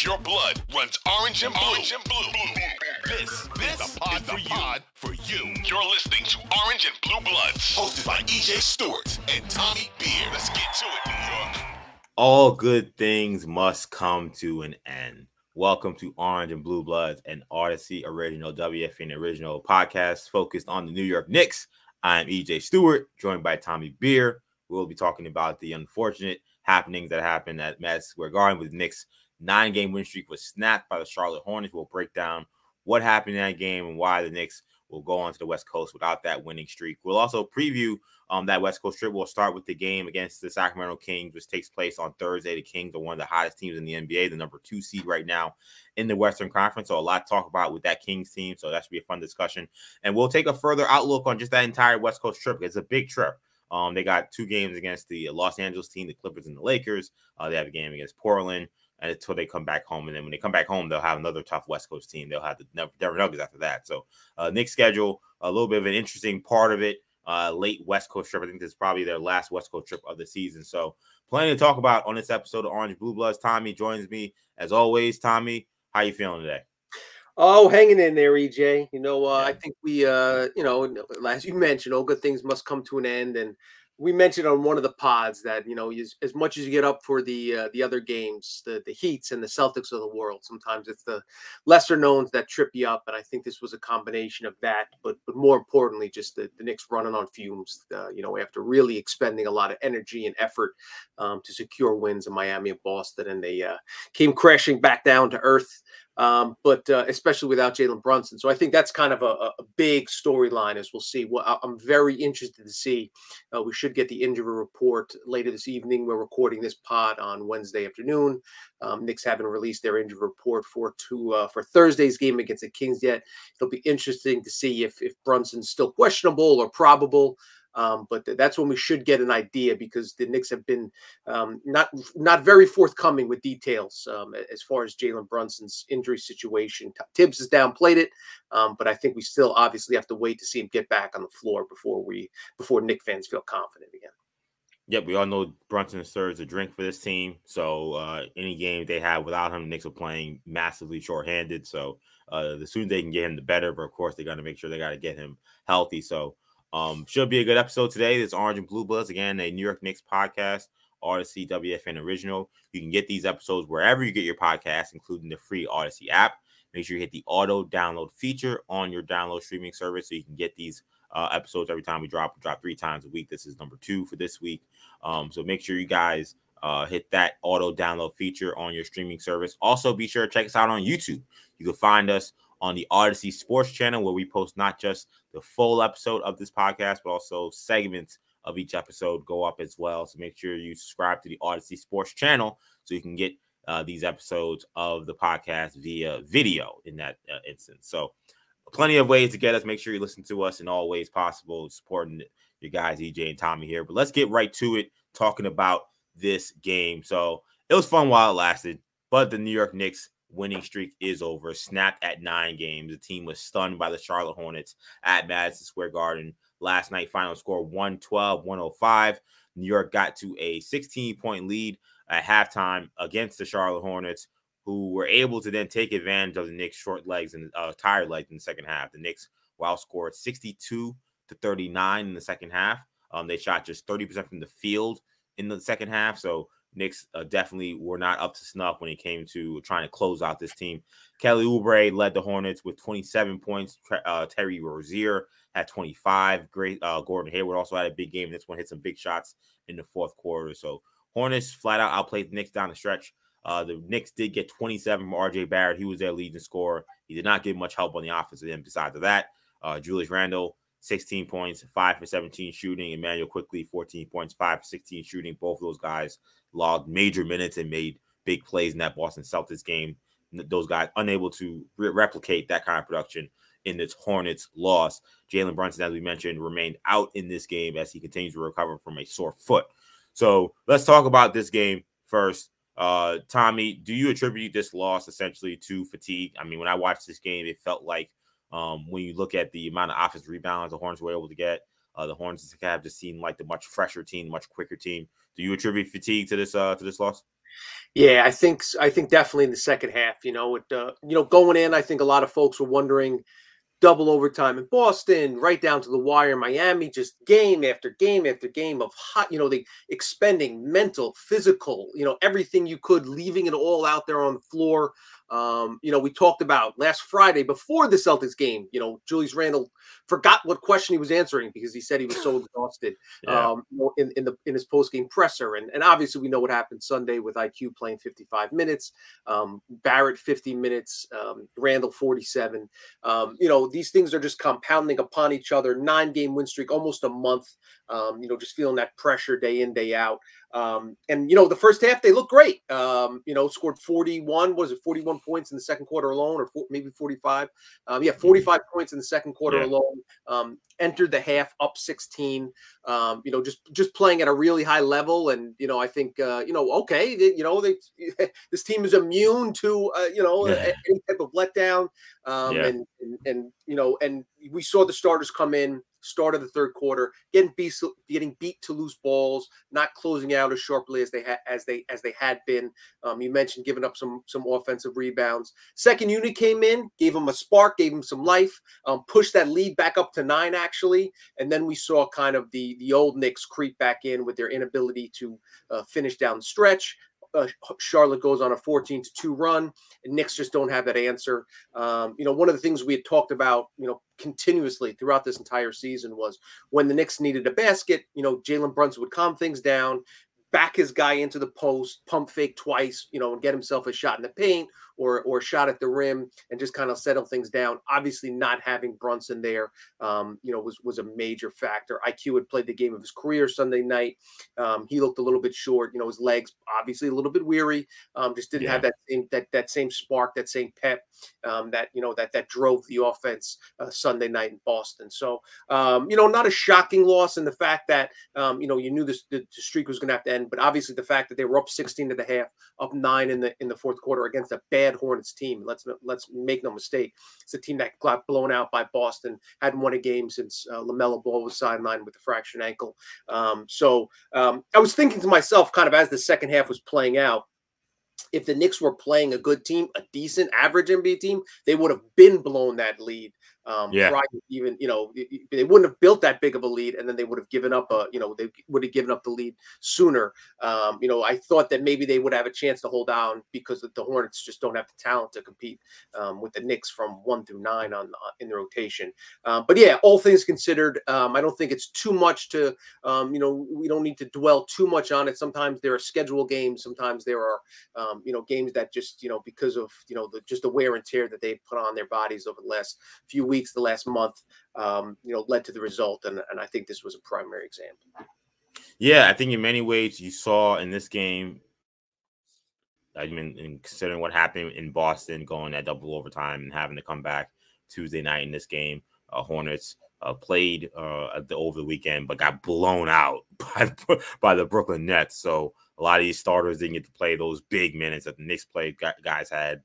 If your blood runs orange and blue, this is the pod for you. You're listening to Orange and Blue Bloods, hosted by EJ Stewart and Tommy Beer. Let's get to it, New York. All good things must come to an end. Welcome to Orange and Blue Bloods, an Audacy original, WFN original podcast focused on the New York Knicks. I'm EJ Stewart, joined by Tommy Beer. We'll be talking about the unfortunate happenings that happened at Madison Square Garden with the Knicks. 9-game win streak was snapped by the Charlotte Hornets. We'll break down what happened in that game and why the Knicks will go on to the West Coast without that winning streak. We'll also preview that West Coast trip. We'll start with the game against the Sacramento Kings, which takes place on Thursday. The Kings are one of the hottest teams in the NBA, the number 2 seed right now in the Western Conference. So a lot to talk about with that Kings team. So that should be a fun discussion. And we'll take a further outlook on just that entire West Coast trip. It's a big trip. They got 2 games against the Los Angeles team, the Clippers and the Lakers. They have a game against Portland until they come back home. And then when they come back home, they'll have another tough West Coast team. They'll have the Denver Nuggets after that. So Knicks schedule, a little bit of an interesting part of it. Late West Coast trip. I think this is probably their last West Coast trip of the season. So plenty to talk about on this episode of Orange Blue Bloods. Tommy joins me as always. Tommy, how you feeling today? Oh, hanging in there, EJ. I think we, as you mentioned, all good things must come to an end. And we mentioned on one of the pods that, as much as you get up for the other games, the Heats and the Celtics of the world, sometimes it's the lesser knowns that trip you up. And I think this was a combination of that, but more importantly, just the Knicks running on fumes, after really expending a lot of energy and effort to secure wins in Miami and Boston. And they came crashing back down to earth. But especially without Jalen Brunson. So I think that's kind of a big storyline, as we'll see. I'm very interested to see. We should get the injury report later this evening. We're recording this pod on Wednesday afternoon. Knicks haven't released their injury report for Thursday's game against the Kings yet. It'll be interesting to see if Brunson's still questionable or probable. But that's when we should get an idea, because the Knicks have been not very forthcoming with details as far as Jalen Brunson's injury situation. Tibbs has downplayed it, but I think we still obviously have to wait to see him get back on the floor before Knicks fans feel confident again. Yep, we all know Brunson serves a drink for this team. So any game they have without him, the Knicks are playing massively shorthanded. So the sooner they can get him, the better. But of course, they got to make sure they got to get him healthy. So should be a good episode today. This Orange and Blue Bloods, again, a New York Knicks podcast, Audacy WFN original. You can get these episodes wherever you get your podcasts, including the free Audacy app. Make sure you hit the auto download feature on your download streaming service so you can get these episodes every time we drop. We drop 3 times a week. This is number 2 for this week. So make sure you guys hit that auto download feature on your streaming service. Also, be sure to check us out on YouTube. You can find us on the Audacy Sports channel, where we post not just the full episode of this podcast, but also segments of each episode go up as well. So make sure you subscribe to the Audacy Sports channel so you can get these episodes of the podcast via video in that instance. So plenty of ways to get us. Make sure you listen to us in all ways possible, supporting your guys, EJ and Tommy here. But let's get right to it, talking about this game. So it was fun while it lasted, but the New York Knicks winning streak is over, snapped at 9 games. The team was stunned by the Charlotte Hornets at Madison Square Garden last night. Final score 112-105. New York got to a 16-point lead at halftime against the Charlotte Hornets, who were able to then take advantage of the Knicks' short legs and tired legs in the second half. The Knicks were outscored 62-39 in the second half. They shot just 30% from the field in the second half. So Knicks definitely were not up to snuff when it came to trying to close out this team. Kelly Oubre led the Hornets with 27 points. Terry Rozier had 25. Great. Gordon Hayward also had a big game. This one hit some big shots in the fourth quarter. So Hornets flat out outplayed the Knicks down the stretch. The Knicks did get 27 from R.J. Barrett. He was their leading scorer. He did not get much help on the offensive end besides of that. Julius Randle, 16 points, 5 for 17 shooting. Emmanuel Quickly, 14 points, 5 for 16 shooting. Both of those guys logged major minutes and made big plays in that Boston Celtics game. Those guys unable to replicate that kind of production in this Hornets loss. Jalen Brunson, as we mentioned, remained out in this game as he continues to recover from a sore foot. So let's talk about this game first. Tommy, do you attribute this loss essentially to fatigue? I mean, when I watched this game, it felt like when you look at the amount of offensive rebounds the Hornets were able to get, the Hornets have just seemed like the much fresher team, much quicker team. Do you attribute fatigue to this loss? Yeah, I think definitely in the second half. Going in, I think a lot of folks were wondering double overtime in Boston, right down to the wire. Miami, just game after game after game of hot, they expending mental, physical, everything you could, leaving it all out there on the floor. We talked about last Friday before the Celtics game. Julius Randle forgot what question he was answering because he said he was so exhausted. Yeah. In his post game presser, and obviously we know what happened Sunday with IQ playing 55 minutes, Barrett 50 minutes, Randle 47. These things are just compounding upon each other. 9-game win streak, almost a month. Just feeling that pressure day in, day out. The first half they looked great. Scored 41. Was it 41 points in the second quarter alone, or maybe 45? 45 points in the second quarter alone. Entered the half up 16. Just playing at a really high level, and I think okay, this team is immune to any type of letdown. And we saw the starters come in, start of the third quarter, getting beat to loose balls, not closing out as sharply as they had been. You mentioned giving up some offensive rebounds. Second unit came in, gave them a spark, gave them some life, pushed that lead back up to 9 actually, and then we saw kind of the old Knicks creep back in with their inability to finish down the stretch. Charlotte goes on a 14-2 run, and Knicks just don't have that answer. One of the things we had talked about, continuously throughout this entire season was when the Knicks needed a basket, Jalen Brunson would calm things down, back his guy into the post, pump fake twice, and get himself a shot in the paint or a shot at the rim and just kind of settle things down. Obviously, not having Brunson there, was a major factor. IQ had played the game of his career Sunday night. He looked a little bit short. His legs obviously a little bit weary. Just didn't have that same spark, that same pep that drove the offense Sunday night in Boston. So not a shocking loss in the fact that you knew the streak was going to have to end, but obviously the fact that they were up 16 and a half, up 9 in the fourth quarter against a bad Hornets team. Let's make no mistake. It's a team that got blown out by Boston, hadn't won a game since LaMelo Ball was sidelined with a fractured ankle. I was thinking to myself, kind of as the second half was playing out, if the Knicks were playing a good team, a decent average NBA team, they would have been blown that lead. Prior to even, they wouldn't have built that big of a lead, and then they would have given up they would have given up the lead sooner. I thought that maybe they would have a chance to hold on because the Hornets just don't have the talent to compete with the Knicks from 1 through 9 in the rotation. But yeah, all things considered, I don't think it's too much to, we don't need to dwell too much on it. Sometimes there are schedule games. Sometimes there are, games that just, because of, just the wear and tear that they put on their bodies over the last few weeks, the last month, led to the result. And I think this was a primary example. Yeah, I think in many ways you saw in this game, I mean, in considering what happened in Boston, going at double overtime and having to come back Tuesday night in this game, Hornets played over the weekend, but got blown out by the Brooklyn Nets. So a lot of these starters didn't get to play those big minutes that the Knicks played. Guys had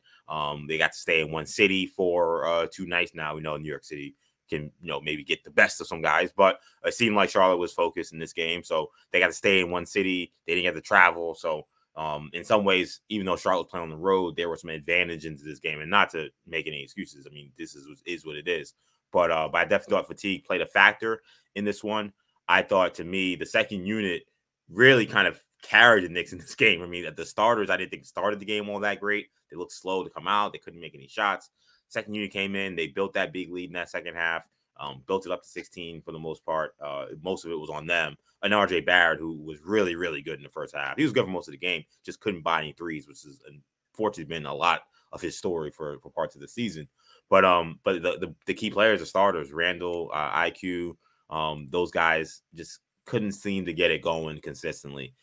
they got to stay in one city for 2 nights. Now we know New York City can maybe get the best of some guys, but it seemed like Charlotte was focused in this game, so they got to stay in one city. They didn't have to travel, so in some ways, even though Charlotte was playing on the road, there were some advantage into this game, and not to make any excuses. I mean, this is what it is. But I definitely thought fatigue played a factor in this one. I thought, to me, the second unit really kind of carried the Knicks in this game. I mean, the starters, I didn't think started the game all that great. They looked slow to come out. They couldn't make any shots. Second unit came in. They built that big lead in that second half, built it up to 16 for the most part. Most of it was on them. And RJ Barrett, who was really, really good in the first half. He was good for most of the game, just couldn't buy any threes, which is unfortunately been a lot of his story for parts of the season. But the key players, the starters, Randall, IQ, those guys just couldn't seem to get it going consistently.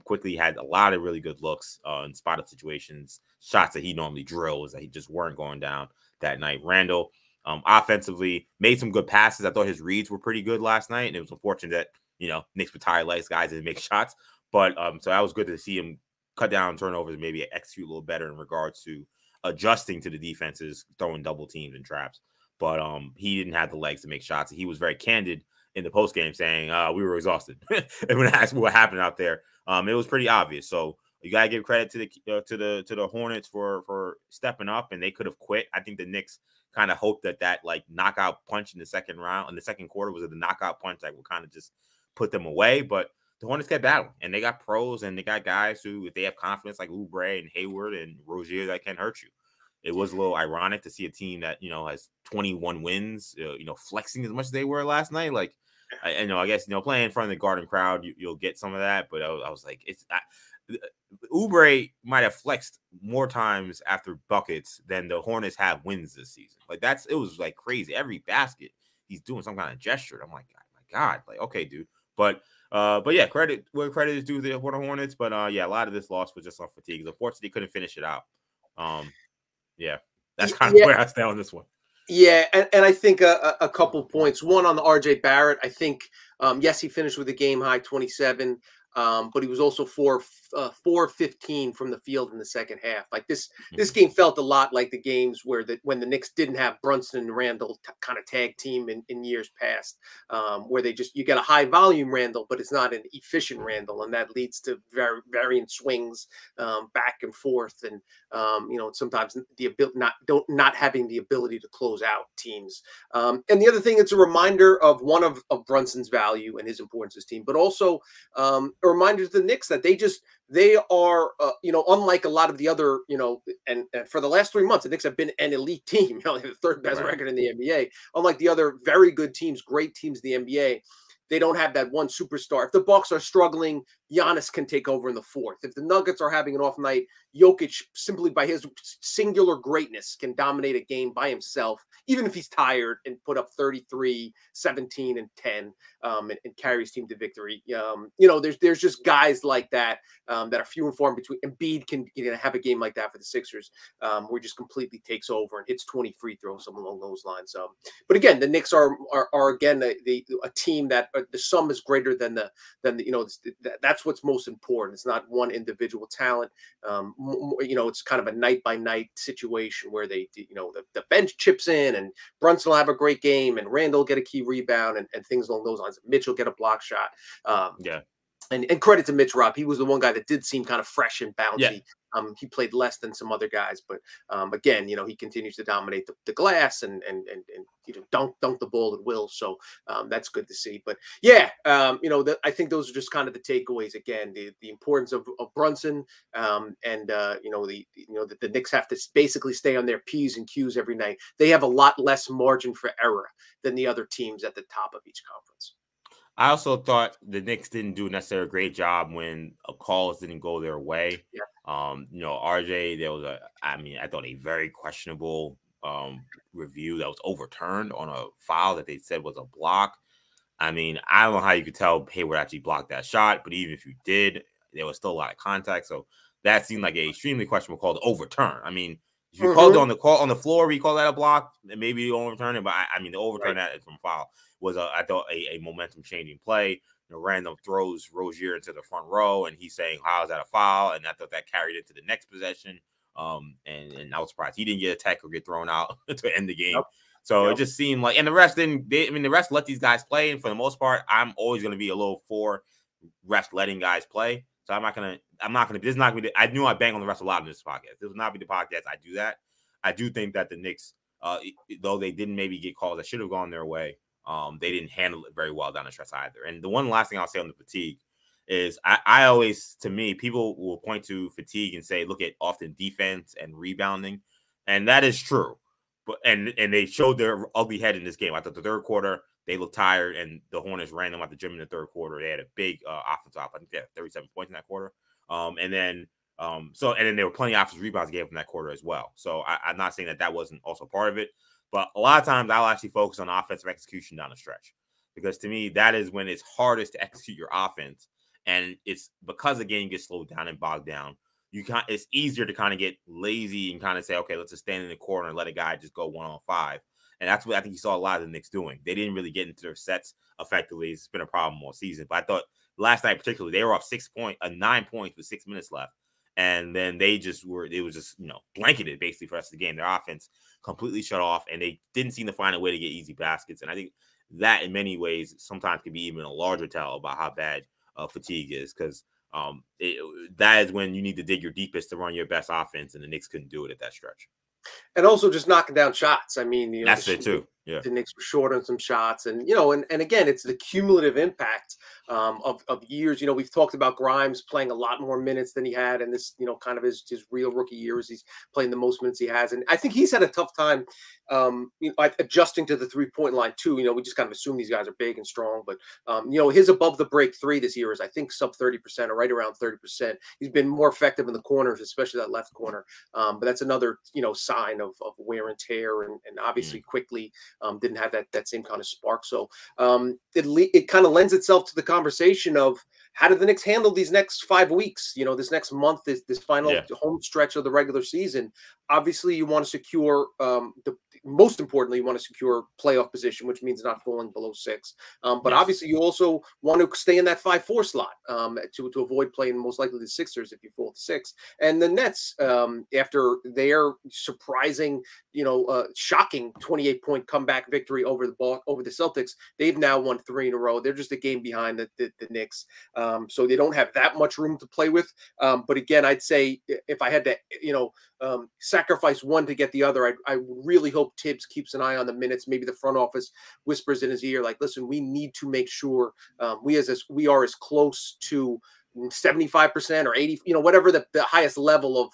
Quickly had a lot of really good looks in spotted situations, shots that he normally drills that he just weren't going down that night. Randall, offensively, made some good passes. I thought his reads were pretty good last night, and it was unfortunate that Knicks with tired legs guys didn't make shots. But so that was good to see him cut down turnovers and maybe execute a little better in regards to adjusting to the defenses, throwing double teams and traps. But he didn't have the legs to make shots. He was very candid in the post game saying we were exhausted. And when asked what happened out there, it was pretty obvious. So You gotta give credit to the Hornets for stepping up, and they could have quit. I think the Knicks kind of hoped that like knockout punch in the second quarter was the knockout punch that would kind of just put them away. But the Hornets kept battling, and they got pros, and they got guys who, if they have confidence like Oubre and Hayward and Rozier, that can hurt you. It was a little ironic to see a team that has 21 wins, flexing as much as they were last night. Like, I guess playing in front of the Garden crowd, you'll get some of that. But I was like, Oubre might have flexed more times after buckets than the Hornets have wins this season. Like it was like crazy. Every basket he's doing some kind of gesture. I'm like, my God, like, okay, dude. But yeah, credit where credit is due to the Hornets. But yeah, a lot of this loss was just on fatigue. Unfortunately, couldn't finish it out. Yeah, that's kind of where I stand on this one. Yeah, and I think a couple points. One on the RJ Barrett. I think yes, he finished with a game high 27. But he was also 4-15 from the field in the second half. Like this game felt a lot like the games when the Knicks didn't have Brunson and Randall kind of tag team in years past, where you get a high volume Randall, but it's not an efficient Randall, and that leads to varying swings back and forth, and sometimes not having the ability to close out teams. And the other thing, it's a reminder of one of Brunson's value and his importance to his team, but also a reminder to the Knicks that they are, unlike a lot of the other, and for the last 3 months, the Knicks have been an elite team, the third best record in the NBA. Unlike the other very good teams, great teams in the NBA, they don't have that one superstar. If the Bucks are struggling, Giannis can take over in the fourth. If the Nuggets are having an off night, Jokic, simply by his singular greatness, can dominate a game by himself, even if he's tired, and put up 33, 17, and 10, and carry his team to victory. There's just guys like that that are few and far in between. Embiid can have a game like that for the Sixers, where he just completely takes over and hits 20 free throws, something along those lines. But again, the Knicks are again a team that the sum is greater than that's what's most important. It's not one individual talent. It's kind of a night by night situation where the bench chips in, and Brunson will have a great game, and Randall will get a key rebound, and things along those lines. Mitch will get a block shot. And credit to Mitch Robb. He was the one guy that did seem kind of fresh and bouncy. Yeah. He played less than some other guys, but again, he continues to dominate the glass and dunk the ball at will. So that's good to see. But yeah, I think those are just kind of the takeaways. Again, the importance of Brunson, and the Knicks have to basically stay on their P's and Q's every night. They have a lot less margin for error than the other teams at the top of each conference. I also thought the Knicks didn't do necessarily a great job when calls didn't go their way. Yeah. RJ, I thought a very questionable review that was overturned on a foul that they said was a block. I mean, I don't know how you could tell Hayward actually blocked that shot, but even if you did, there was still a lot of contact. So that seemed like an extremely questionable call to overturn. I mean, if you called it on the floor, you call that a block, maybe you overturn it. But the overturn that from foul was I thought a momentum changing play. Random throws Rozier into the front row, and he's saying, "How is that a foul?" And I thought that carried into the next possession. And I was surprised he didn't get a tech or get thrown out to end the game. Yep. So it just seemed like, and the rest didn't. The rest let these guys play, and for the most part, I'm always going to be a little for rest letting guys play. So I'm not gonna. This is not gonna be. I knew I bang on the rest a lot in this podcast. This will not be the podcast. I do that. I do think that the Knicks, though they didn't maybe get calls that should have gone their way, they didn't handle it very well down the stretch either. And the one last thing I'll say on the fatigue is I always, to me, people will point to fatigue and say, look at often defense and rebounding, and that is true. But and they showed their ugly head in this game. I thought the third quarter they looked tired, and the Hornets ran them out the gym in the third quarter. They had a big offensive off. I think they had 37 points in that quarter. And then there were plenty of offensive rebounds gave from that quarter as well. So I'm not saying that wasn't also part of it, but a lot of times I'll actually focus on offensive execution down the stretch, because to me that is when it's hardest to execute your offense, and it's because the game gets slowed down and bogged down. It's easier to kind of get lazy and kind of say, okay, let's just stand in the corner and let a guy just go 1-on-5. And that's what I think you saw a lot of the Knicks doing. They didn't really get into their sets effectively. It's been a problem all season. But I thought last night particularly, they were up 9 points with 6 minutes left. And then it was just, blanketed basically for the rest of the game. Their offense completely shut off, and they didn't seem to find a way to get easy baskets. And I think that in many ways sometimes can be even a larger tell about how bad fatigue is, because That is when you need to dig your deepest to run your best offense, and the Knicks couldn't do it at that stretch. And also just knocking down shots. I mean, that's it too. Yeah, the Knicks were short on some shots, and and again, it's the cumulative impact of years. We've talked about Grimes playing a lot more minutes than he had, and this, kind of his real rookie years. He's playing the most minutes he has, and I think he's had a tough time, adjusting to the 3-point line too. We just kind of assume these guys are big and strong, but his above the break three this year is, I think, sub 30% or right around 30%. He's been more effective in the corners, especially that left corner. But that's another sign of wear and tear, and obviously quickly didn't have that same kind of spark. So it kind of lends itself to the conversation of how do the Knicks handle these next 5 weeks? This next month, this final home stretch of the regular season. Obviously, you want to secure most importantly, you want to secure playoff position, which means not falling below 6. But obviously, you also want to stay in that 5-4 slot to avoid playing most likely the Sixers if you fall to 6. And the Nets, after their surprising, shocking 28-point comeback victory over the Celtics, they've now won 3 in a row. They're just a game behind the Knicks, so they don't have that much room to play with. But again, I'd say if I had to, sacrifice one to get the other, I really hope Tibbs keeps an eye on the minutes. Maybe the front office whispers in his ear, like, listen, we need to make sure we are as close to 75% or 80, whatever the highest level of,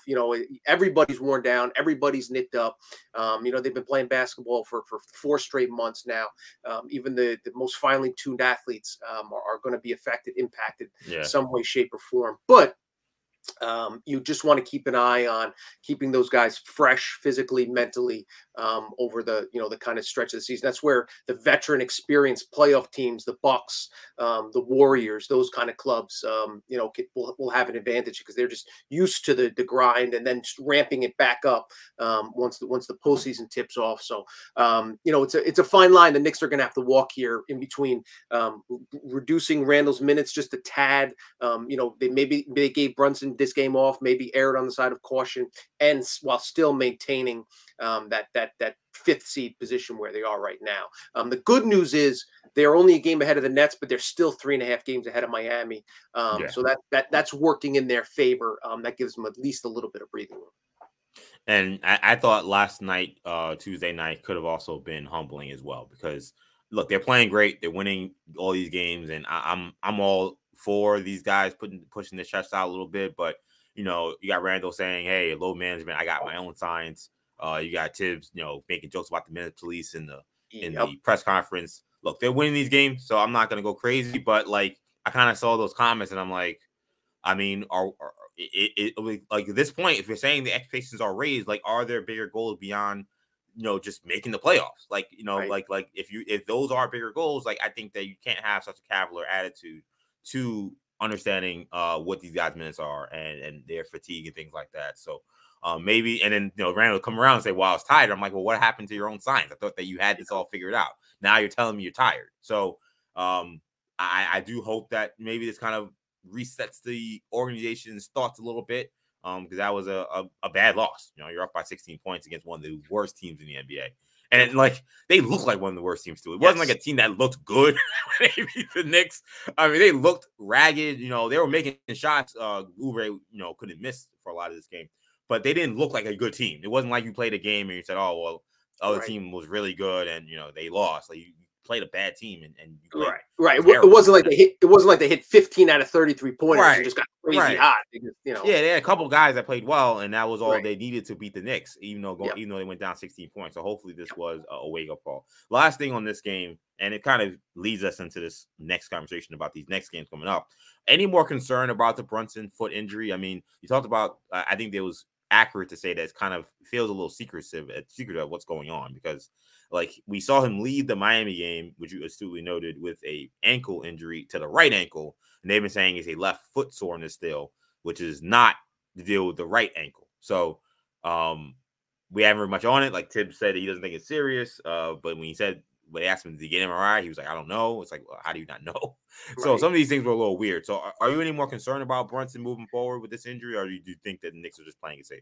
everybody's worn down, everybody's nicked up. They've been playing basketball for 4 straight months now. Even the most finely tuned athletes are going to be impacted some way, shape, or form. But you just want to keep an eye on keeping those guys fresh physically, mentally, over the kind of stretch of the season. That's where the veteran experienced playoff teams, the Bucks, the Warriors, those kind of clubs, will have an advantage because they're just used to the grind and then ramping it back up once the postseason tips off. So it's a fine line the Knicks are going to have to walk here in between reducing Randall's minutes just a tad. They gave Brunson this game off, maybe erred on the side of caution, and while still maintaining that 5th seed position where they are right now. The good news is they're only a game ahead of the Nets, but they're still 3.5 games ahead of Miami. So that's working in their favor. That gives them at least a little bit of breathing room. And I thought last night, Tuesday night, could have also been humbling as well, because look, they're playing great, they're winning all these games, and I'm all for these guys pushing the chest out a little bit. But you got Randall saying, "Hey, load management, I got my own signs." You got Tibbs, making jokes about the minute police in the press conference. Look, they're winning these games, so I'm not gonna go crazy. But like, I kind of saw those comments, and I'm like, I mean, like at this point, if you're saying the expectations are raised, like, are there bigger goals beyond just making the playoffs? Like, right. like if those are bigger goals, like, I think that you can't have such a cavalier attitude to understanding what these guys' minutes are and their fatigue and things like that. So maybe, and then Randall will come around and say, "Well, I was tired." I'm like, "Well, what happened to your own signs? I thought that you had this all figured out. Now you're telling me you're tired." So I do hope that maybe this kind of resets the organization's thoughts a little bit, because that was a bad loss. You're up by 16 points against one of the worst teams in the NBA. And they look like one of the worst teams too. It wasn't like a team that looked good when they beat the Knicks. I mean, they looked ragged. They were making shots. Oubre, couldn't miss for a lot of this game, but they didn't look like a good team. It wasn't like you played a game and you said, "Oh, well, the other team was really good," and they lost. Like, you played a bad team and you right. It wasn't like they hit. It wasn't like they hit 15 out of 33 pointers and just got crazy hot. Because, Yeah, they had a couple guys that played well, and that was all they needed to beat the Knicks, even though they went down 16 points. So hopefully this was a wake up call. Last thing on this game, and it kind of leads us into this next conversation about these next games coming up. Any more concern about the Brunson foot injury? I mean, you talked about. I think it was accurate to say that it kind of feels a little secretive of what's going on, because like, we saw him leave the Miami game, which you astutely noted, with a ankle injury to the right ankle, and they've been saying it's a left foot soreness still, which is not to deal with the right ankle. So we haven't heard much on it. Like, Tibbs said, he doesn't think it's serious, but when they asked him to get MRI, he was like, "I don't know." It's like, well, how do you not know? So some of these things were a little weird. So are you any more concerned about Brunson moving forward with this injury, or do you think that the Knicks are just playing it safe?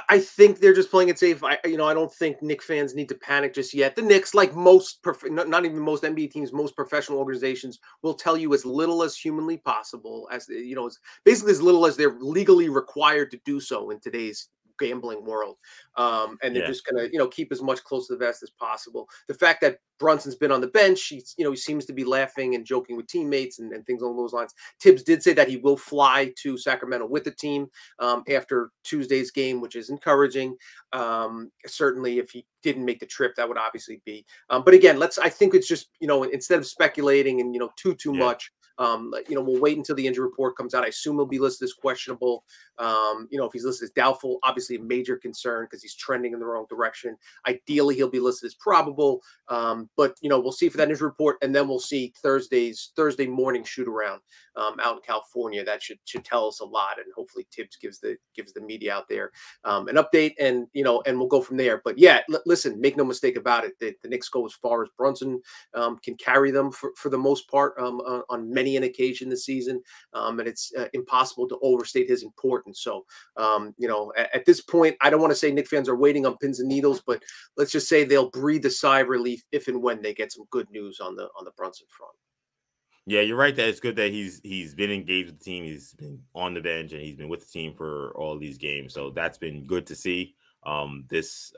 I think they're just playing it safe. I don't think Knicks fans need to panic just yet. The Knicks, like most, not even most NBA teams, most professional organizations, will tell you as little as humanly possible, as basically as little as they're legally required to do so in today's gambling world. And they're just gonna, keep as much close to the vest as possible. The fact that Brunson's been on the bench, he seems to be laughing and joking with teammates and things along those lines. Tibbs did say that he will fly to Sacramento with the team after Tuesday's game, which is encouraging. Certainly, if he didn't make the trip, that would obviously be. But again, I think it's just, instead of speculating and, too much, we'll wait until the injury report comes out. I assume he'll be listed as questionable. If he's listed as doubtful, obviously a major concern because he's trending in the wrong direction. Ideally, he'll be listed as probable. But we'll see for that injury report, and then we'll see Thursday morning shoot around out in California. That should tell us a lot, and hopefully Tibbs gives the media out there an update, and we'll go from there. But yeah, listen, make no mistake about it. The Knicks go as far as Brunson can carry them for the most part on many an occasion this season, and it's impossible to overstate his importance. So at this point, I don't want to say Knicks fans are waiting on pins and needles, but let's just say they'll breathe a sigh of relief if and when they get some good news on the Brunson front. Yeah, you're right that it's good that he's been engaged with the team. He's been on the bench and he's been with the team for all these games. So that's been good to see. This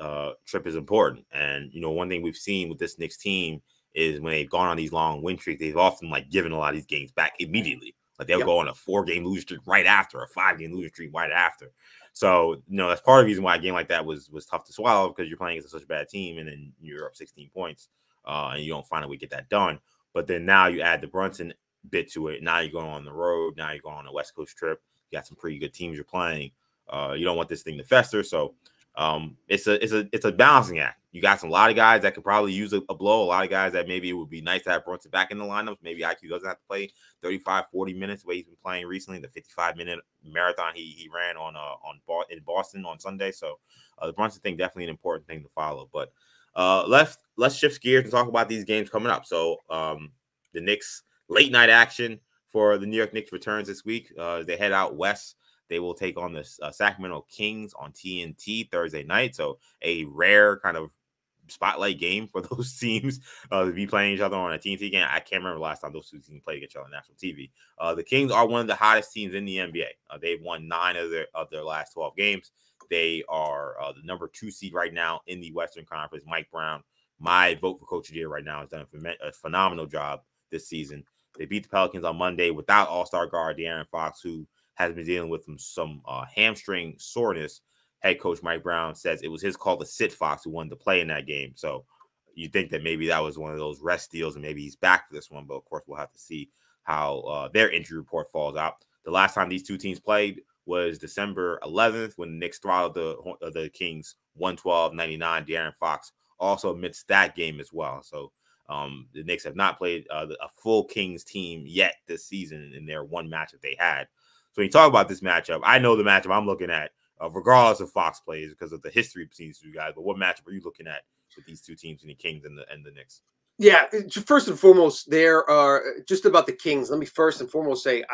trip is important. And, one thing we've seen with this Knicks team is when they've gone on these long win streaks, they've often given a lot of these games back immediately. Like they'll go on a 4-game losing streak right after, a 5-game losing streak right after. So, that's part of the reason why a game like that was tough to swallow, because you're playing against such a bad team and then you're up 16 points and you don't find a way to get that done. But then now you add the Brunson bit to it. Now you're going on the road. Now you're going on a West Coast trip. You got some pretty good teams you're playing. You don't want this thing to fester. So it's a balancing act. You got a lot of guys that could probably use a blow. A lot of guys that maybe it would be nice to have Brunson back in the lineup. Maybe IQ doesn't have to play 35, 40 minutes the way he's been playing recently. The 55-minute marathon he ran in Boston on Sunday. So the Brunson thing definitely an important thing to follow. But let's shift gears and talk about these games coming up. So the Knicks late night action for the New York Knicks returns this week. They head out west. They will take on the Sacramento Kings on TNT Thursday night. So a rare kind of spotlight game for those teams to be playing each other on a TNT game. I can't remember the last time those two teams played each other on national TV. The Kings are one of the hottest teams in the NBA. They've won 9 of their last 12 games. They are the number 2 seed right now in the Western Conference. Mike Brown, my vote for Coach of the Year right now, has done a phenomenal job this season. They beat the Pelicans on Monday without all-star guard De'Aaron Fox, who has been dealing with some hamstring soreness. Head coach Mike Brown says it was his call to sit Fox, who wanted to play in that game. So you think that maybe that was one of those rest deals and maybe he's back for this one. But, of course, we'll have to see how their injury report falls out. The last time these two teams played was December 11th when the Knicks throttled the Kings 112-99. De'Aaron Fox also missed that game as well. So the Knicks have not played a full Kings team yet this season in their one match that they had. So when you talk about this matchup, I know the matchup I'm looking at, regardless of Fox plays, because of the history between these two guys. But what matchup are you looking at with these two teams, in the Kings and the Knicks? Yeah, first and foremost, there are just about the Kings. Let me first and foremost say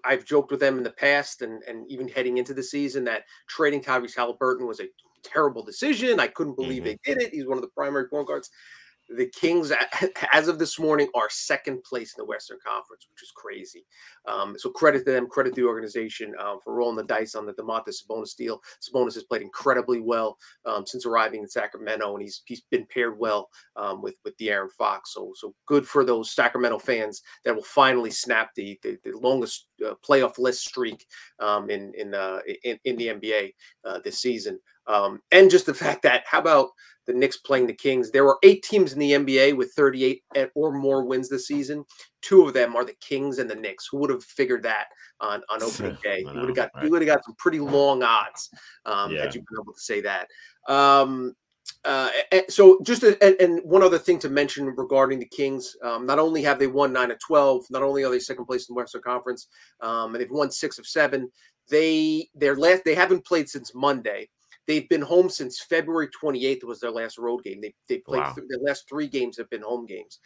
I've joked with them in the past and even heading into the season that trading Tyrese Haliburton was a terrible decision. I couldn't believe they did it. He's one of the primary point guards. The Kings, as of this morning, are second place in the Western Conference, which is crazy. So credit to them, credit to the organization for rolling the dice on the Domantas Sabonis deal. Sabonis has played incredibly well since arriving in Sacramento, and he's been paired well with De'Aaron Fox. So good for those Sacramento fans that will finally snap the longest playoff list streak in the NBA this season. And just the fact that, how about the Knicks playing the Kings? There were 8 teams in the NBA with 38 or more wins this season. 2 of them are the Kings and the Knicks. Who would have figured that on opening day? You would have got some pretty long odds had you been able to say that. So just and one other thing to mention regarding the Kings, not only have they won 9 of 12, not only are they second place in the Western Conference, and they've won 6 of 7. They haven't played since Monday. They've been home since February 28th was their last road game. They played Wow. their last 3 games have been home games.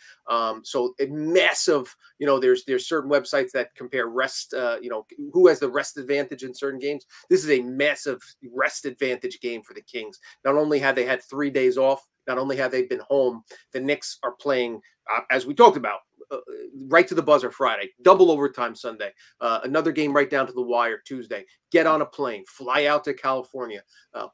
So a massive, there's certain websites that compare rest, who has the rest advantage in certain games. This is a massive rest advantage game for the Kings. Not only have they had 3 days off, not only have they been home, the Knicks are playing, as we talked about, right to the buzzer Friday, double overtime Sunday, another game right down to the wire Tuesday. Get on a plane, fly out to California,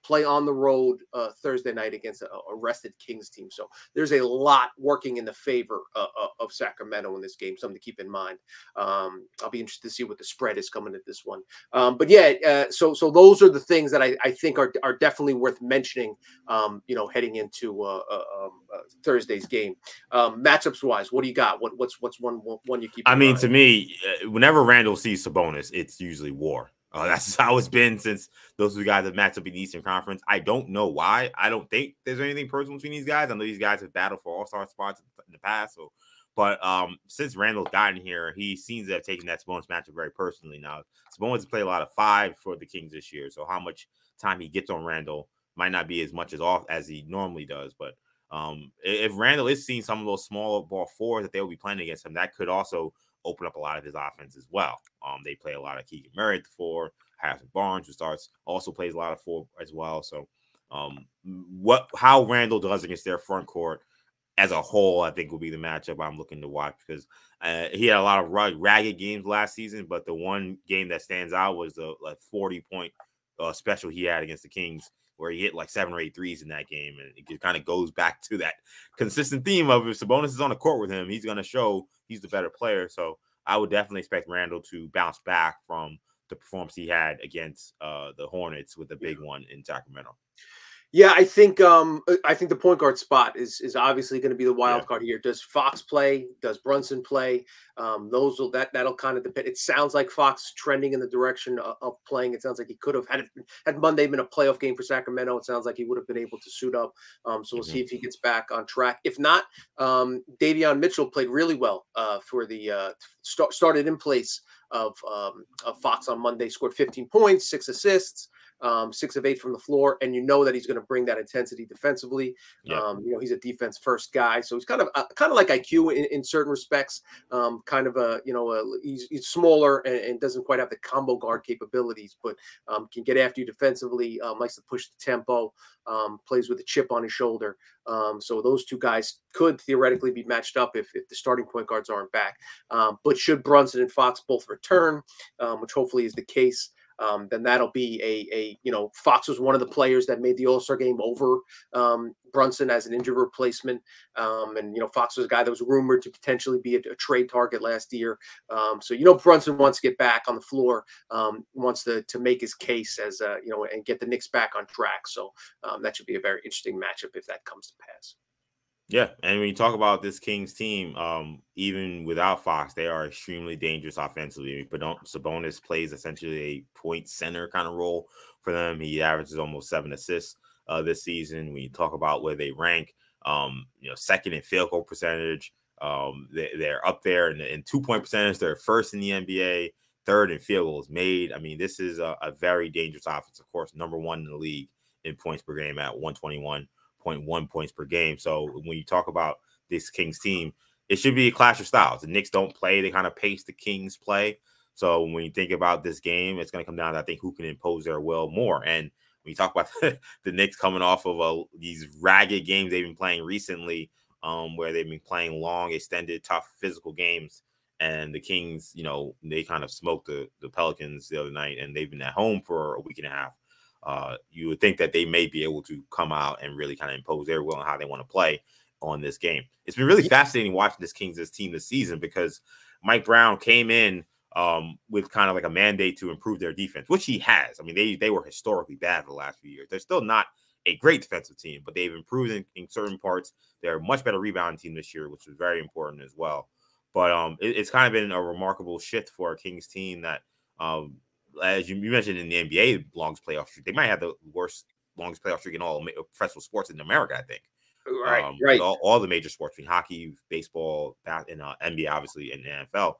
play on the road Thursday night against a rested Kings team. So there's a lot working in the favor of Sacramento in this game, something to keep in mind. I'll be interested to see what the spread is coming at this one. But yeah, so those are the things that I think are definitely worth mentioning, heading into Thursday's game. Matchups wise, what do you got? What's one you keep? I mean, to me, whenever Randall sees Sabonis, it's usually war. That's how it's been since those two guys have matched up in the Eastern Conference. I don't know why. I don't think there's anything personal between these guys. I know these guys have battled for all-star spots in the past. But since Randall's gotten here, he seems to have taken that Sabonis matchup very personally. Now, Sabonis has played a lot of 5 for the Kings this year, so how much time he gets on Randall might not be as much as he normally does. But if Randall is seeing some of those small ball 4s that they will be playing against him, that could also open up a lot of his offense as well. They play a lot of Keegan Murray at the 4. Harrison Barnes, who also plays a lot of 4 as well. So how Randall does against their front court as a whole, I think will be the matchup I'm looking to watch, because he had a lot of ragged games last season, but the one game that stands out was the 40-point special he had against the Kings, where he hit like 7 or 8 threes in that game. And it kind of goes back to that consistent theme of if Sabonis is on the court with him, he's going to show he's the better player. So I would definitely expect Randall to bounce back from the performance he had against the Hornets with the big one in Sacramento. Yeah, I think the point guard spot is obviously going to be the wild card here. Does Fox play? Does Brunson play? That'll kind of depend. It sounds like Fox is trending in the direction of playing. It sounds like he could have had Monday been a playoff game for Sacramento. It sounds like he would have been able to suit up. So we'll see if he gets back on track. If not, Davion Mitchell played really well for the started in place of Fox on Monday. Scored 15 points, 6 assists. 6 of 8 from the floor, and that he's going to bring that intensity defensively. He's a defense first guy, so he's kind of like IQ in certain respects. He's smaller and doesn't quite have the combo guard capabilities, but can get after you defensively. Likes to push the tempo. Plays with a chip on his shoulder. So those two guys could theoretically be matched up if the starting point guards aren't back. But should Brunson and Fox both return, which hopefully is the case, then that'll be Fox was one of the players that made the All-Star game over Brunson as an injury replacement. Fox was a guy that was rumored to potentially be a trade target last year. So Brunson wants to get back on the floor, wants to make his case as and get the Knicks back on track. So that should be a very interesting matchup if that comes to pass. Yeah, and when you talk about this Kings team, even without Fox, they are extremely dangerous offensively. But Sabonis plays essentially a point center kind of role for them. He averages almost 7 assists this season. When you talk about where they rank, second in field goal percentage, they're up there in 2-point percentage. They're first in the NBA, third in field goals made. I mean, this is a very dangerous offense. Of course, number 1 in the league in points per game at 121.1 points per game. So when you talk about this Kings team, it should be a clash of styles. The Knicks don't play. They kind of pace the Kings play. So when you think about this game, it's going to come down to, I think, who can impose their will more. And when you talk about the Knicks coming off of these ragged games they've been playing recently, where they've been playing long, extended, tough physical games, and the Kings, they kind of smoked the Pelicans the other night, and they've been at home for a week and a half. You would think that they may be able to come out and really kind of impose their will on how they want to play on this game. It's been really fascinating watching this Kings team this season, because Mike Brown came in with kind of like a mandate to improve their defense, which he has. I mean, they were historically bad for the last few years. They're still not a great defensive team, but they've improved in certain parts. They're a much better rebounding team this year, which is very important as well. But it's kind of been a remarkable shift for a Kings team that as you mentioned in the NBA longest playoff streak, they might have the longest playoff streak in all professional sports in America, I think. Right. All the major sports, between hockey, baseball, and NBA, obviously, and NFL.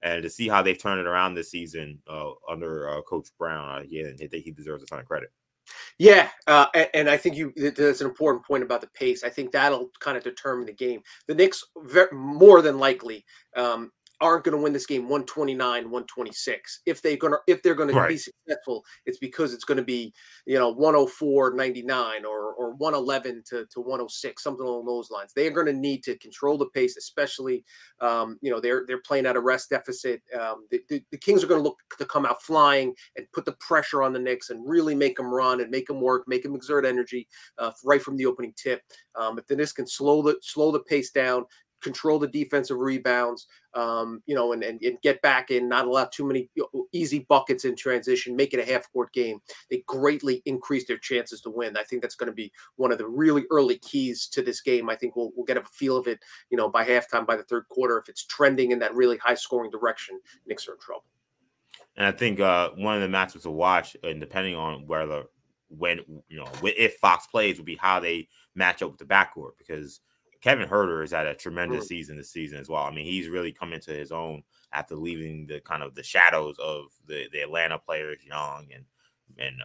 And to see how they've turned it around this season under Coach Brown, he deserves a ton of credit. Yeah, and I think that's an important point about the pace. I think that'll kind of determine the game. The Knicks more than likely um, aren't going to win this game 129, 126. If they're gonna be Right. successful, it's because it's going to be 104-99 or 111 to 106, something along those lines. They are going to need to control the pace, especially they're playing at a rest deficit. The Kings are going to look to come out flying and put the pressure on the Knicks and really make them run and make them work, make them exert energy right from the opening tip. If the Knicks can slow the pace down, control the defensive rebounds, and get back in, not allow too many easy buckets in transition, make it a half-court game, they greatly increase their chances to win. I think that's going to be one of the really early keys to this game. I think we'll get a feel of it, by halftime, by the third quarter. If it's trending in that really high-scoring direction, Knicks are in trouble. And I think one of the matchups to watch, and depending on if Fox plays, would be how they match up with the backcourt, because Kevin Huerter is at a tremendous season this season as well. I mean, he's really come into his own after leaving the kind of the shadows of the Atlanta players, Young and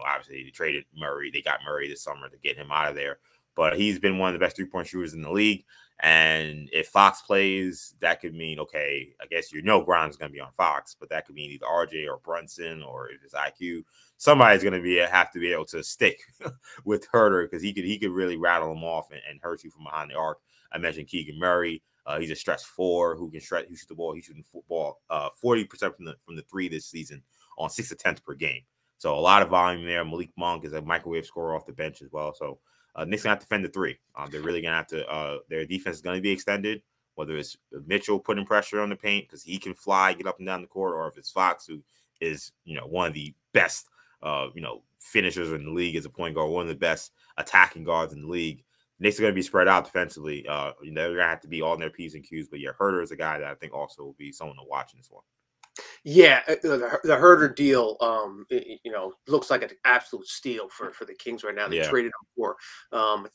obviously they traded Murray. They got Murray this summer to get him out of there, but he's been one of the best 3-point shooters in the league. And if Fox plays, that could mean, okay, I guess Grimes is going to be on Fox, but that could mean either RJ or Brunson, or if it's IQ, somebody's going to have to be able to stick with Huerter, because he could really rattle him off and hurt you from behind the arc. I mentioned Keegan Murray. He's a stretch 4 who can shoot the ball. He's shooting football 40% from the 3 this season on 6 attempts per game. So a lot of volume there. Malik Monk is a microwave scorer off the bench as well. So Knicks gonna have to defend the 3. They're really gonna have to. Their defense is gonna be extended. Whether it's Mitchell putting pressure on the paint because he can fly, get up and down the court, or if it's Fox, who is one of the best finishers in the league as a point guard, one of the best attacking guards in the league. Knicks are gonna be spread out defensively. They're gonna have to be all in their P's and Q's. But yeah, Huerter is a guy that I think also will be someone to watch in this one. Yeah, the Huerter deal, looks like an absolute steal for the Kings right now. They traded him for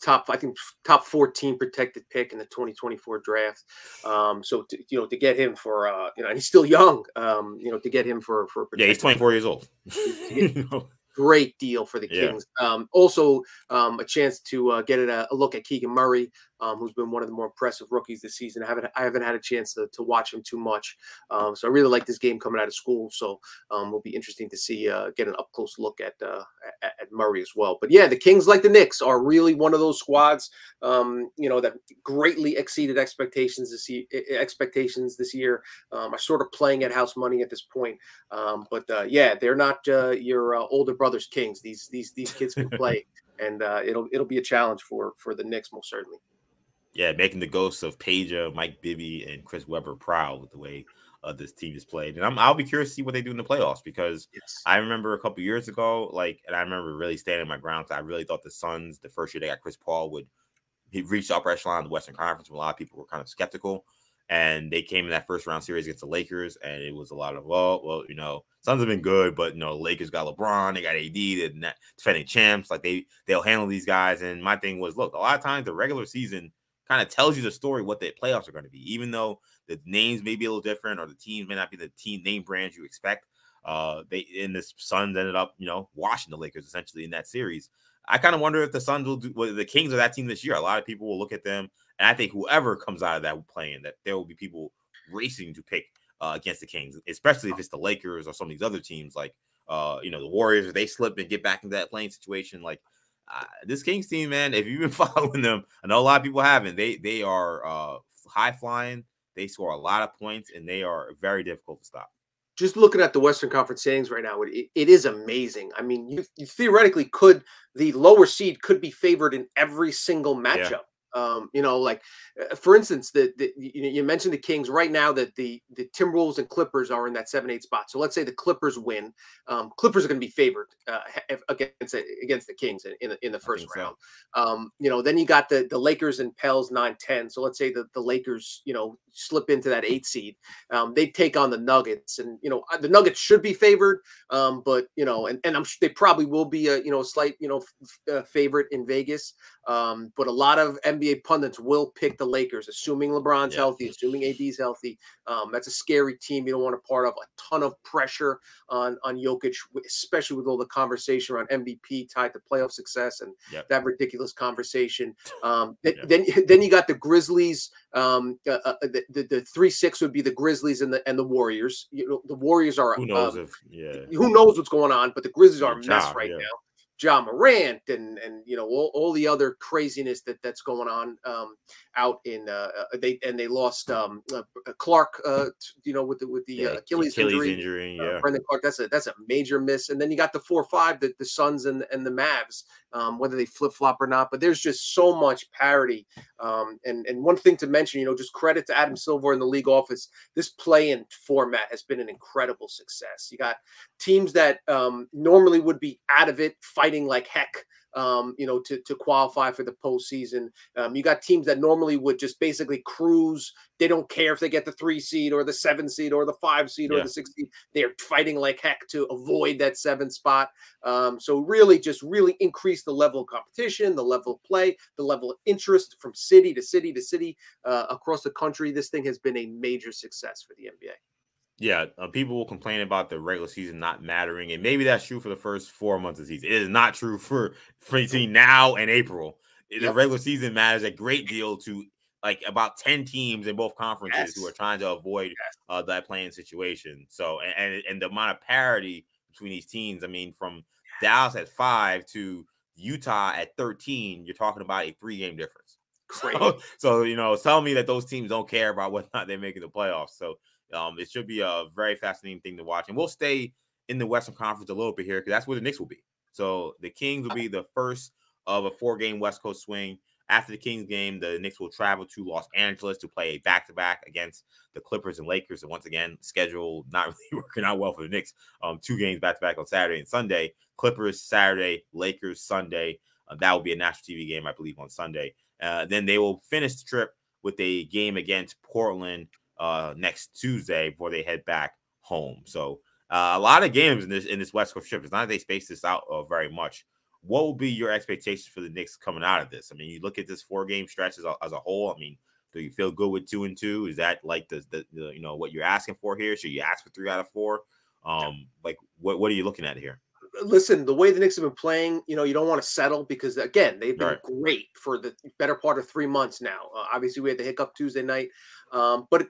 top 14 protected pick in the 2024 draft. So to get him for and he's still young. To get him for he's 24 years old. Great deal for the Kings. Also, a chance to get a look at Keegan Murray, who's been one of the more impressive rookies this season. I haven't had a chance to watch him too much, so I really like this game coming out of school. So it'll be interesting to see get an up close look at Murray as well. But yeah, the Kings, like the Knicks, are really one of those squads that greatly exceeded expectations this year. Are sort of playing at house money at this point. But they're not your older brother's Kings. These kids can play, and it'll be a challenge for the Knicks most certainly. Yeah, making the ghosts of Peja, Mike Bibby, and Chris Webber proud with the way this team is played. And I'll be curious to see what they do in the playoffs, because I remember a couple years ago, and I remember really standing my ground, because I really thought the Suns, the first year they got Chris Paul, he reached the upper echelon of the Western Conference, when a lot of people were kind of skeptical. And they came in that first round series against the Lakers, and it was a lot of, Suns have been good, but Lakers got LeBron, they got AD, they're not defending champs. Like they'll handle these guys. And my thing was, look, a lot of times the regular season kind of tells you the story what the playoffs are going to be, even though the names may be a little different or the teams may not be the team name brands you expect. The Suns ended up, washing the Lakers essentially in that series. I kind of wonder if the Suns will the Kings are that team this year. A lot of people will look at them, and I think whoever comes out of that playing, that there will be people racing to pick against the Kings, especially if it's the Lakers or some of these other teams like the Warriors, if they slip and get back into that playing situation. Like this Kings team, man, if you've been following them, I know a lot of people haven't. They are high flying. They score a lot of points, and they are very difficult to stop. Just looking at the Western Conference standings right now, it is amazing. I mean, you theoretically the lower seed could be favored in every single matchup. Yeah. For instance, you mentioned the Kings right now, that the Timberwolves and Clippers are in that 7-8 spot. So let's say the Clippers win. Clippers are going to be favored against the Kings in the first round. So. Then you got the Lakers and Pels 9-10. So let's say the Lakers, slip into that 8 seed. They take on the Nuggets, and the Nuggets should be favored, but and I'm sure they probably will be a slight favorite in Vegas. But a lot of NBA pundits will pick the Lakers, assuming LeBron's healthy, assuming AD's healthy. That's a scary team you don't want a part of. A ton of pressure on Jokic, especially with all the conversation around MVP tied to playoff success and that ridiculous conversation. Then you got the Grizzlies. The 3-6 would be the Grizzlies and the Warriors. The Warriors are who knows who knows what's going on, but the Grizzlies are a mess right now. Ja Morant and all the other craziness that's going on out in they lost Clark with the Achilles injury. Brendan Clark, that's a major miss. And then you got the 4-5, the Suns and the Mavs, whether they flip flop or not. But there's just so much parity. And one thing to mention, just credit to Adam Silver in the league office. This play-in format has been an incredible success. You got teams that normally would be out of it, fighting like heck, to qualify for the postseason. You got teams that normally would just basically cruise. They don't care if they get the 3 seed or the 7 seed or the 5 seed or the 6 seed. They're fighting like heck to avoid that 7th spot. So really increase the level of competition, the level of play, the level of interest from city to city to city across the country. This thing has been a major success for the NBA. Yeah, people will complain about the regular season not mattering, and maybe that's true for the first 4 months of the season. It is not true for between now and April. The regular season matters a great deal to like about 10 teams in both conferences who are trying to avoid that playing situation. So, and the amount of parity between these teams, I mean, from Dallas at 5 to Utah at 13, you're talking about a 3-game difference. So tell me that those teams don't care about whether or not they're making the playoffs. So it should be a very fascinating thing to watch. And we'll stay in the Western Conference a little bit here because that's where the Knicks will be. So the Kings will be the first of a 4-game West Coast swing. After the Kings game, the Knicks will travel to Los Angeles to play a back-to-back against the Clippers and Lakers. And once again, schedule not really working out well for the Knicks. 2 games back-to-back on Saturday and Sunday. Clippers Saturday, Lakers Sunday. That will be a national TV game, I believe, on Sunday. Then they will finish the trip with a game against Portland next Tuesday before they head back home. So a lot of games in this West Coast trip. It's not that they space this out very much. What will be your expectations for the Knicks coming out of this? I mean, you look at this 4-game stretch as a whole. I mean, do you feel good with 2-2? Is that like the what you're asking for here? Should you ask for 3 out of 4? Like what are you looking at here? Listen, the way the Knicks have been playing, you don't want to settle because, again, they've been great for the better part of 3 months now. Obviously, we had the hiccup Tuesday night. But,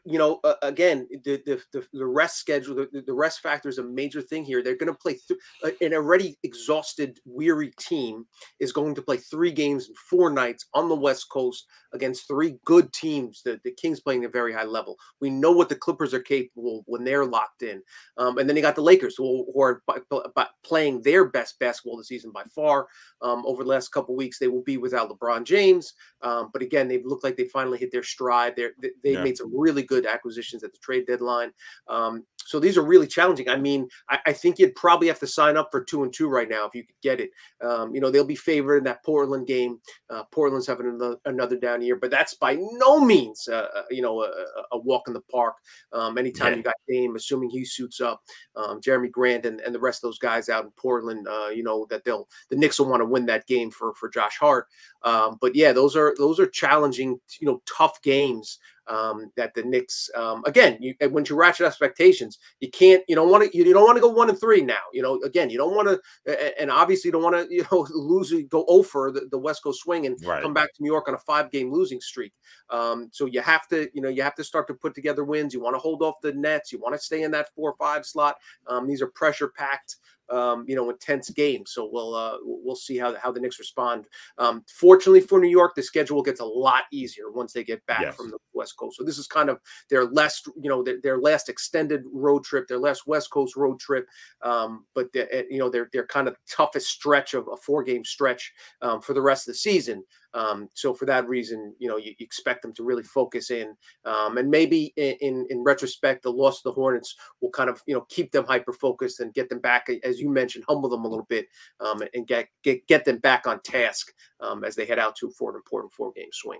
again, the rest schedule, the rest factor is a major thing here. They're going to play an already exhausted, weary team is going to play 3 games in 4 nights on the West Coast against 3 good teams. The Kings playing at a very high level. We know what the Clippers are capable when they're locked in. And then you got the Lakers who are playing their best basketball this season by far. Over the last couple of weeks, they will be without LeBron James. But again, they look like they finally hit their stride. They made some really good acquisitions at the trade deadline. So these are really challenging. I mean, I think you'd probably have to sign up for 2-2 right now if you could get it. They'll be favored in that Portland game. Portland's having another down year, but that's by no means a walk in the park. Anytime you got Dame, assuming he suits up, Jeremy Grant and the rest of those guys out in Portland, that the Knicks will want to win that game for Josh Hart. But yeah, those are challenging, tough games. That the Knicks, again, when you ratchet expectations, you don't want to go 1-3 now. Again, you don't want to, and obviously you don't want to, lose, go 0 for the West Coast swing and come back to New York on a 5-game losing streak. So you have to start to put together wins. You want to hold off the Nets. You want to stay in that 4-5 slot. These are pressure packed, intense games. So we'll see how the Knicks respond. Fortunately for New York, the schedule gets a lot easier once they get back from the West Coast. So this is kind of their last extended road trip, their last West Coast road trip. But they're kind of the toughest stretch of a 4-game stretch for the rest of the season. So for that reason, you expect them to really focus in, and maybe in retrospect, the loss of the Hornets will kind of, keep them hyper focused and get them back, as you mentioned, humble them a little bit, and get them back on task, as they head out for an important 4-game swing.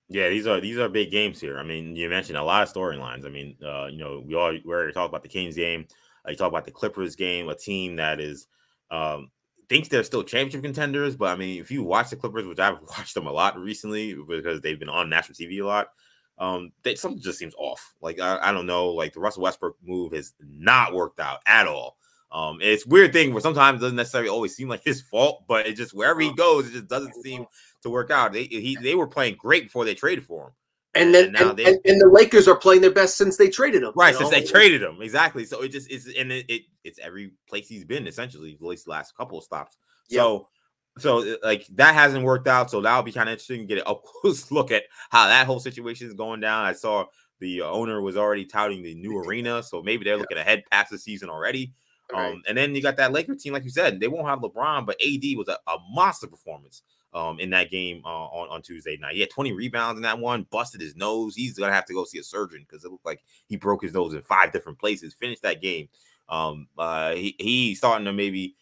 Yeah, these are big games here. I mean, you mentioned a lot of storylines. I mean, we already talked about the Kings game. You talk about the Clippers game, a team that is thinks they're still championship contenders. But I mean, if you watch the Clippers, which I've watched them a lot recently because they've been on national TV a lot, something just seems off. Like I don't know, like the Russell Westbrook move has not worked out at all. It's a weird thing where sometimes it doesn't necessarily always seem like his fault, but it just wherever he goes, it just doesn't seem to work out. They were playing great before they traded for him, and now the Lakers are playing their best since they traded him. Right, since they traded him, exactly. So it just is, and it's every place he's been essentially, at least the last couple of stops. Yep. So like that hasn't worked out. So that'll be kind of interesting to get a close look at how that whole situation is going down. I saw the owner was already touting the new arena, so maybe they're looking ahead past the season already. Right. And then you got that Lakers team, like you said, they won't have LeBron, but AD was a monster performance in that game on Tuesday night. He had 20 rebounds in that one, busted his nose. He's going to have to go see a surgeon because it looked like he broke his nose in 5 different places. Finished that game. He's starting to maybe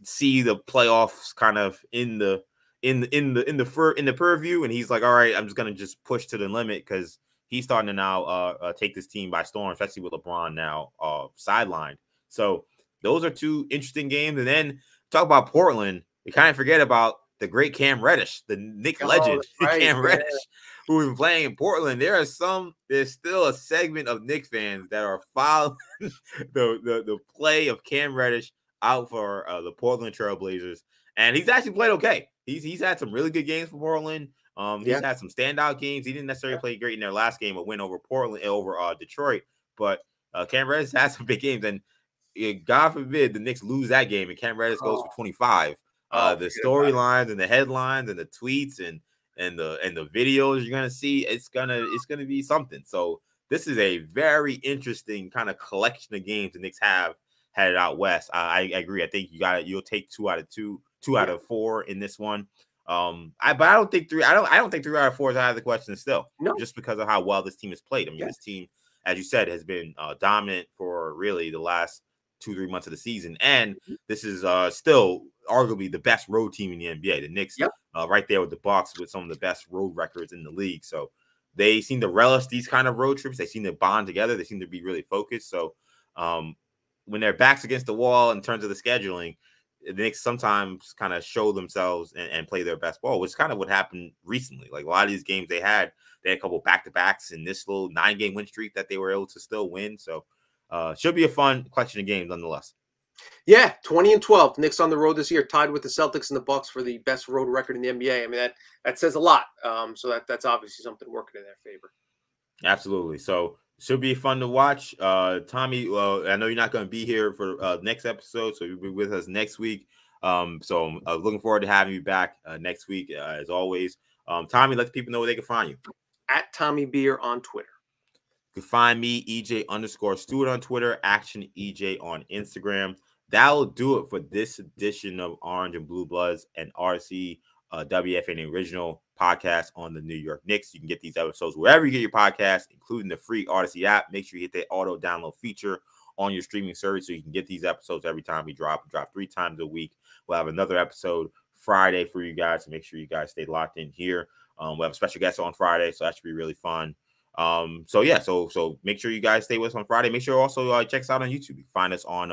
see the playoffs kind of in the purview, and he's like, all right, I'm just going to just push to the limit because he's starting to now take this team by storm, especially with LeBron now sidelined. So those are 2 interesting games. And then talk about Portland. We kind of forget about the great Cam Reddish, the Knicks legend, right, Cam Reddish, who's been playing in Portland. There's still a segment of Knicks fans that are following the play of Cam Reddish out for the Portland Trailblazers. And he's actually played okay. He's had some really good games for Portland. He's had some standout games. He didn't necessarily play great in their last game, a win over Detroit. But Cam Reddish had some big games. And God forbid the Knicks lose that game and Cam Reddish goes for 25. The storylines and the headlines and the tweets and the videos you're gonna see, it's gonna be something. So this is a very interesting kind of collection of games the Knicks have headed out west. I agree. I think you'll take 2 out of 4 in this one. But I don't think 3 out of 4 is out of the question still. No. Just because of how well this team has played. I mean, this team, as you said, has been dominant for really the last 2-3 months of the season, and this is still arguably the best road team in the NBA. The Knicks, right there with the Bucks, with some of the best road records in the league. So they seem to relish these kind of road trips. They seem to bond together. They seem to be really focused. So when their backs against the wall in terms of the scheduling, the Knicks sometimes kind of show themselves and play their best ball, which is kind of what happened recently. Like a lot of these games they had a couple back-to-backs in this little 9-game win streak that they were able to still win. So should be a fun collection of games nonetheless. Yeah, 20-12. Knicks on the road this year, tied with the Celtics and the Bucks for the best road record in the NBA. I mean, that says a lot. So that's obviously something working in their favor. Absolutely. So should be fun to watch. Tommy, well, I know you're not going to be here for next episode, so you'll be with us next week. So I'm looking forward to having you back next week, as always. Tommy, let the people know where they can find you. At Tommy Beer on Twitter. You can find me, EJ_Stewart on Twitter, Action EJ on Instagram. That'll do it for this edition of Orange and Blue Bloods and Audacy WFN original podcast on the New York Knicks. You can get these episodes wherever you get your podcast, including the free Audacy app. Make sure you hit that auto download feature on your streaming service so you can get these episodes every time we drop. We drop 3 times a week. We'll have another episode Friday for you guys, so make sure you guys stay locked in here. We'll have a special guest on Friday, so that should be really fun. So make sure you guys stay with us on Friday. Make sure also check us out on YouTube. You can find us on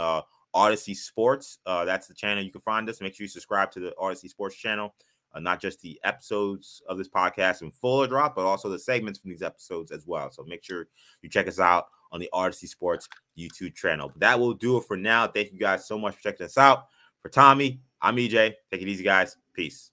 Audacy Sports. That's the channel you can find us. Make sure you subscribe to the Audacy Sports channel. Not just the episodes of this podcast in full or drop, but also the segments from these episodes as well. So make sure you check us out on the Audacy Sports YouTube channel. But that will do it for now. Thank you guys so much for checking us out. For Tommy, I'm EJ. Take it easy, guys. Peace.